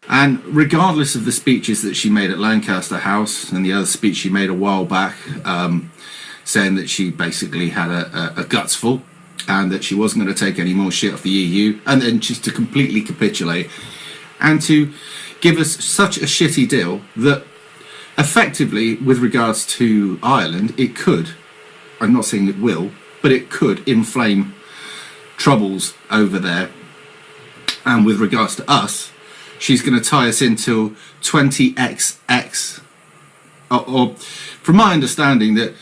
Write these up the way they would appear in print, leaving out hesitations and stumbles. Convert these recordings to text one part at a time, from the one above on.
And regardless of the speeches that she made at Lancaster House and the other speech she made a while back, saying that she basically had a guts full and that she wasn't going to take any more shit off the EU, and then just to completely capitulate and to give us such a shitty deal that effectively, with regards to Ireland, it could, I'm not saying it will, but it could inflame troubles over there. And with regards to us, she's going to tie us into 20XX. Or from my understanding, that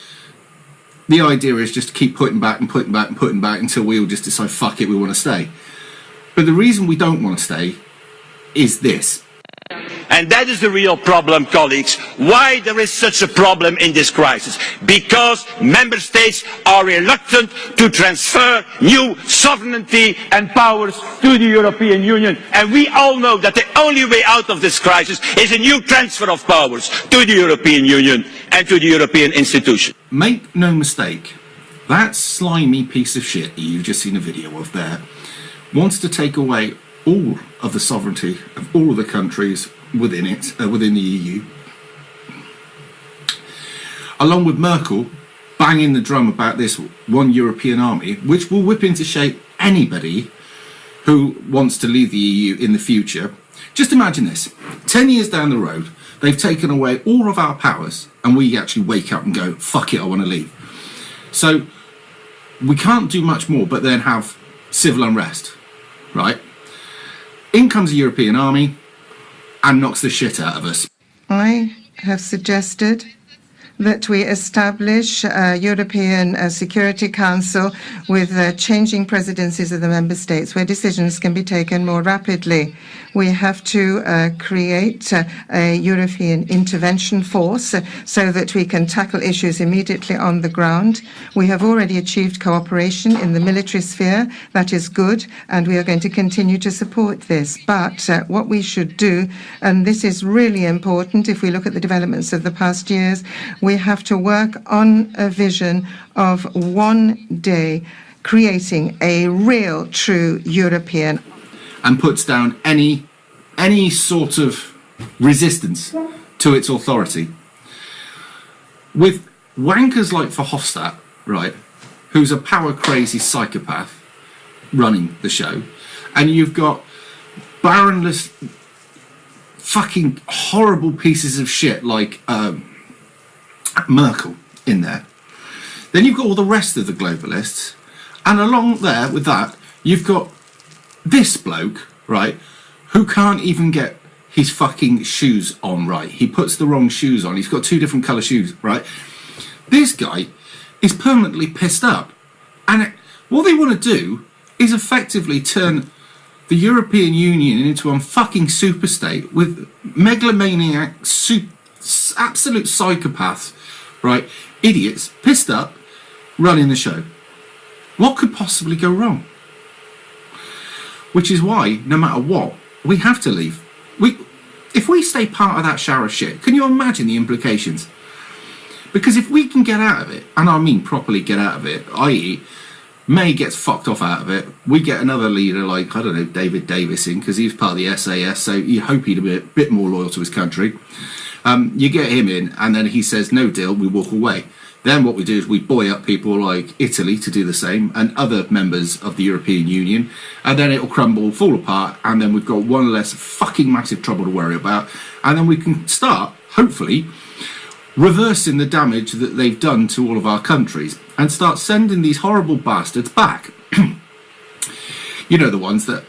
the idea is just to keep putting back and putting back and putting back until we all just decide, fuck it, we want to stay. But the reason we don't want to stay is this. And that is the real problem, colleagues. Why there is such a problem in this crisis? Because member states are reluctant to transfer new sovereignty and powers to the European Union. And we all know that the only way out of this crisis is a new transfer of powers to the European Union and to the European institutions. Make no mistake, that slimy piece of shit that you've just seen a video of there wants to take away all of the sovereignty of all of the countries within it, within the EU, along with Merkel banging the drum about this one European army, which will whip into shape anybody who wants to leave the EU in the future. Just imagine this, 10 years down the road, they've taken away all of our powers and we actually wake up and go, fuck it, I want to leave. So we can't do much more but then have civil unrest, right? In comes the European army and knocks the shit out of us. I have suggested that we establish a European Security Council with changing presidencies of the member states where decisions can be taken more rapidly. We have to create a European intervention force so that we can tackle issues immediately on the ground. We have already achieved cooperation in the military sphere. That is good, and we are going to continue to support this. But what we should do, and this is really important if we look at the developments of the past years, we have to work on a vision of one day creating a real, true European. And puts down any sort of resistance to its authority. With wankers like Verhofstadt, right, who's a power-crazy psychopath running the show, and you've got barrenless, fucking horrible pieces of shit like Merkel in there. Then you've got all the rest of the globalists, and along there with that, you've got this bloke, right, who can't even get his fucking shoes on right. He puts the wrong shoes on. He's got two different colour shoes, right? This guy is permanently pissed up. And what they want to do is effectively turn the European Union into a fucking superstate with megalomaniac, absolute psychopaths, right? Idiots, pissed up, running the show. What could possibly go wrong? Which is why, no matter what, we have to leave. If we stay part of that shower of shit, can you imagine the implications? Because if we can get out of it, and I mean properly get out of it, i.e. May gets fucked off out of it, we get another leader like, I don't know, David Davis in, because he was part of the SAS, so you hope he'd be a bit more loyal to his country. You get him in, and then he says, no deal, we walk away. Then what we do is we buoy up people like Italy to do the same, and other members of the European Union, and then it'll crumble, fall apart, and then we've got one less fucking massive trouble to worry about, and then we can start, hopefully, reversing the damage that they've done to all of our countries, and start sending these horrible bastards back. You know, the ones that